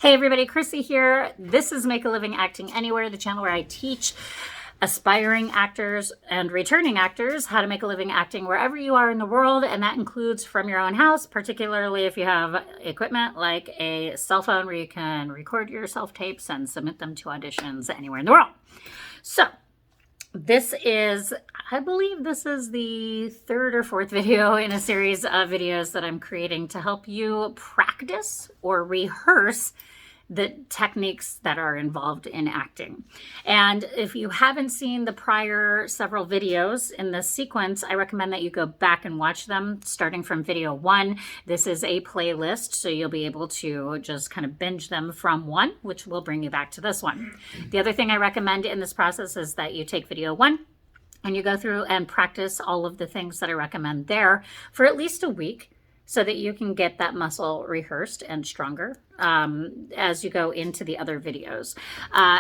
Hey everybody, Chrissy here. This is Make a Living Acting Anywhere, the channel where I teach aspiring actors and returning actors how to make a living acting wherever you are in the world, and that includes from your own house, particularly if you have equipment like a cell phone where you can record your self-tapes and submit them to auditions anywhere in the world. So I believe this is the third or fourth video in a series of videos that I'm creating to help you practice or rehearse the techniques that are involved in acting. And if you haven't seen the prior several videos in this sequence, I recommend that you go back and watch them starting from video 1. This is a playlist, so you'll be able to just kind of binge them from 1, which will bring you back to this one. The other thing I recommend in this process is that you take video 1 and you go through and practice all of the things that I recommend there for at least a week, so that you can get that muscle rehearsed and stronger as you go into the other videos.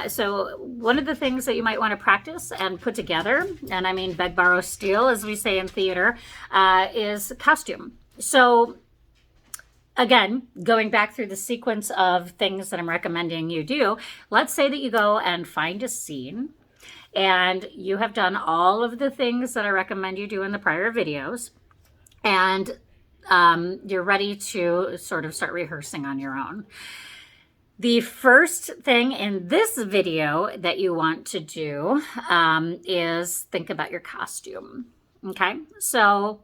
So one of the things that you might want to practice and put together, and I mean beg, borrow, steal, as we say in theater, is costume. So again, going back through the sequence of things that I'm recommending you do, let's say that you go and find a scene and you have done all of the things that I recommend you do in the prior videos, and you're ready to sort of start rehearsing on your own. The first thing in this video that you want to do is think about your costume. Okay, so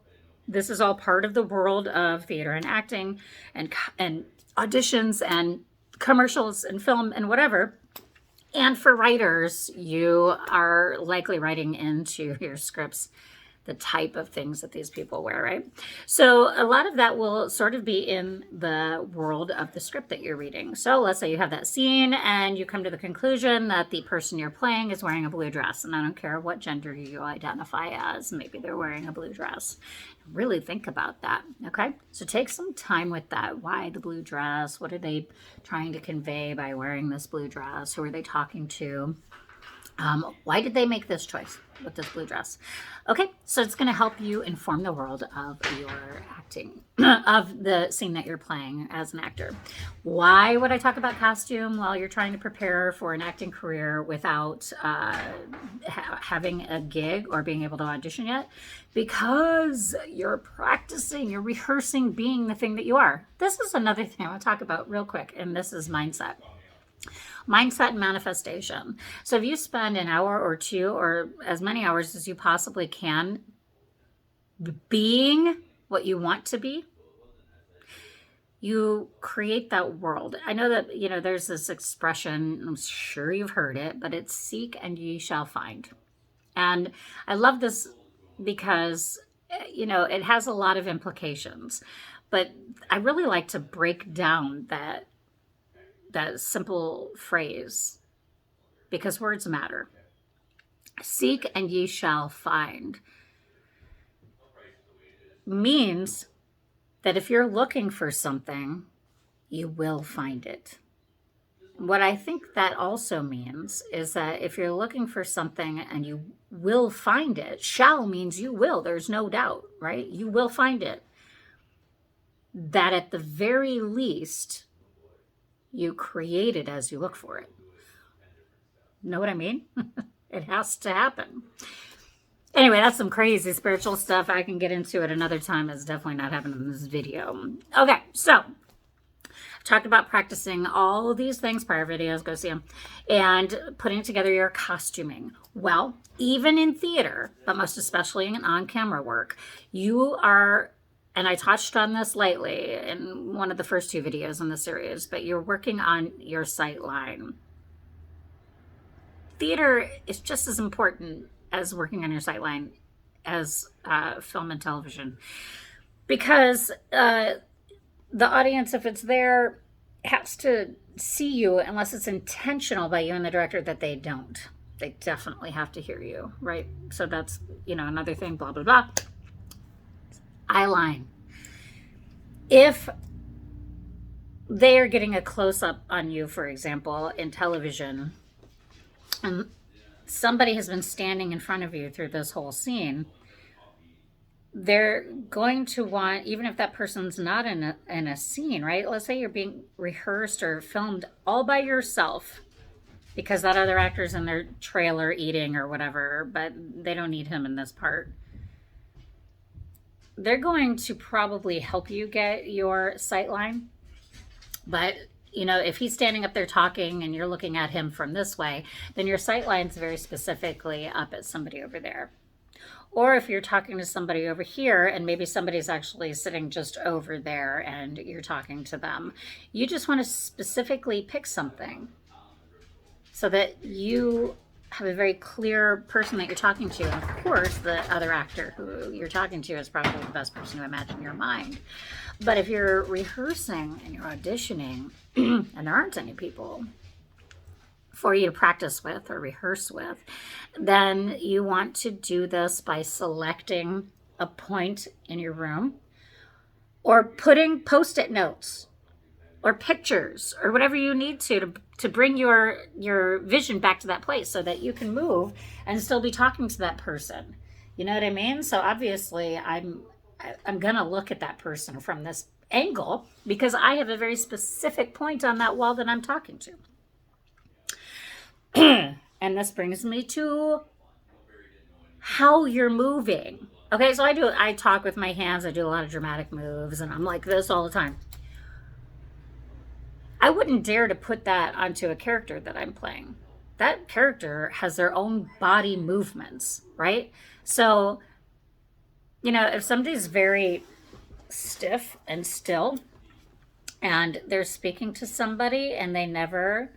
this is all part of the world of theater and acting and auditions and commercials and film and whatever. And for writers, you are likely writing into your scripts the type of things that these people wear, right? So a lot of that will sort of be in the world of the script that you're reading. So let's say you have that scene and you come to the conclusion that the person you're playing is wearing a blue dress, and I don't care what gender you identify as, maybe they're wearing a blue dress. Really think about that, okay? So take some time with that. Why the blue dress? What are they trying to convey by wearing this blue dress? Who are they talking to? Why did they make this choice with this blue dress? Okay, so it's going to help you inform the world of your acting, of the scene that you're playing as an actor. Why would I talk about costume while you're trying to prepare for an acting career without having a gig or being able to audition yet? Because you're practicing, you're rehearsing being the thing that you are. This is another thing I want to talk about real quick, and this is mindset. Mindset and manifestation. So if you spend an hour or two or as many hours as you possibly can being what you want to be, you create that world. I know that, there's this expression, I'm sure you've heard it, but it's seek and ye shall find. And I love this because, it has a lot of implications, but I really like to break down that simple phrase because words matter. Seek and ye shall find means that if you're looking for something, you will find it. What I think that also means is that if you're looking for something and you will find it, shall means you will, there's no doubt, right? You will find it. That at the very least, you create it as you look for it. Know what I mean? It has to happen. Anyway, that's some crazy spiritual stuff. I can get into it another time. It's definitely not happening in this video. Okay, so I've talked about practicing all these things, prior videos, go see them, and putting together your costuming. Well, even in theater, but most especially in on-camera work, you are, and I touched on this lately in one of the first 2 videos in the series, but you're working on your sight line. Theater is just as important as working on your sight line as film and television, because the audience, if it's there, has to see you unless it's intentional by you and the director that they don't. They definitely have to hear you, right? So that's, another thing, blah, blah, blah. Eye line. If they are getting a close-up on you, for example, in television, and somebody has been standing in front of you through this whole scene, they're going to want, even if that person's not in a scene, right? Let's say you're being rehearsed or filmed all by yourself because that other actor's in their trailer eating or whatever, but they don't need him in this part. They're going to probably help you get your sight line. But, you know, if he's standing up there talking and you're looking at him from this way, then your sight line's very specifically up at somebody over there. Or if you're talking to somebody over here and maybe somebody's actually sitting just over there and you're talking to them, you just want to specifically pick something so that you have a very clear person that you're talking to. And of course, the other actor who you're talking to is probably the best person to imagine in your mind. But if you're rehearsing and you're auditioning and there aren't any people for you to practice with or rehearse with, then you want to do this by selecting a point in your room or putting post-it notes or pictures or whatever you need to bring your vision back to that place so that you can move and still be talking to that person. You know what I mean? So obviously I'm going to look at that person from this angle because I have a very specific point on that wall that I'm talking to. And this brings me to how you're moving. Okay, so I talk with my hands. I do a lot of dramatic moves and I'm like this all the time. I wouldn't dare to put that onto a character that I'm playing. That character has their own body movements, right? So, you know, if somebody's very stiff and still and they're speaking to somebody and they never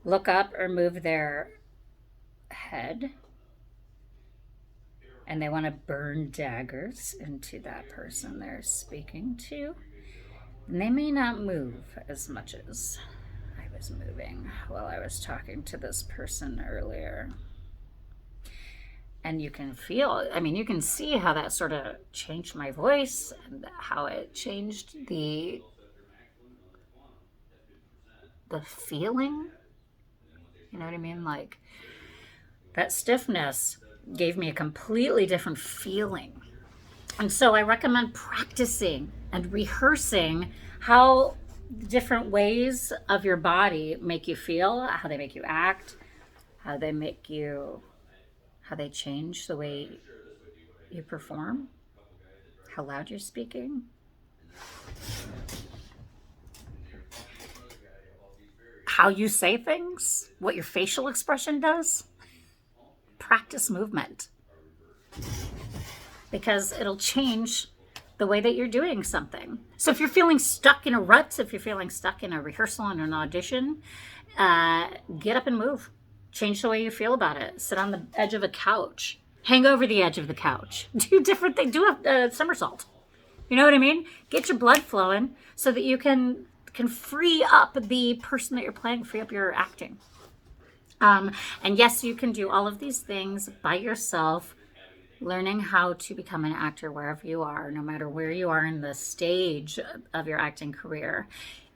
look up or move their head and they want to burn daggers into that person they're speaking to, and they may not move as much as I was moving while I was talking to this person earlier. And you can feel, I mean, you can see how that sort of changed my voice and how it changed the feeling. You know what I mean? Like that stiffness gave me a completely different feeling. And so I recommend practicing and rehearsing how different ways of your body make you feel, how they make you act, how they change the way you perform, how loud you're speaking, how you say things, what your facial expression does. Practice movement because it'll change the way that you're doing something. So if you're feeling stuck in a rut, if you're feeling stuck in a rehearsal and an audition, get up and move. Change the way you feel about it. Sit on the edge of a couch. Hang over the edge of the couch. Do different things. Do a somersault. You know what I mean? Get your blood flowing so that you can free up the person that you're playing, free up your acting. And yes, you can do all of these things by yourself, learning how to become an actor wherever you are, no matter where you are in the stage of your acting career.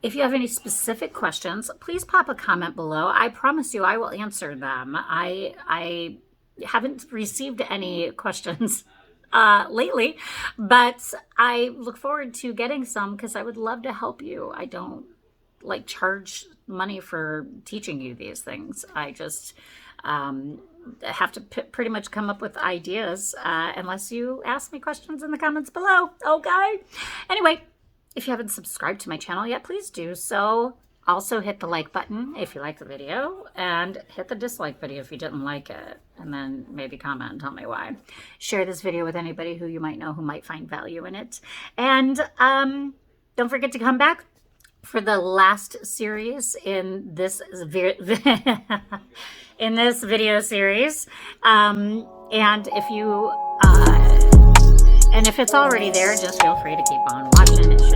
If you have any specific questions, please pop a comment below. I promise you I will answer them. I haven't received any questions lately, but I look forward to getting some because I would love to help you. I don't like charge money for teaching you these things. I just have to pretty much come up with ideas unless you ask me questions in the comments below. Okay. Anyway, if you haven't subscribed to my channel yet, please do so. Also hit the like button if you like the video and hit the dislike video if you didn't like it, and then maybe comment and tell me why. Share this video with anybody who you might know who might find value in it. And don't forget to come back for the last series in this video series. And if it's already there, just feel free to keep on watching. It should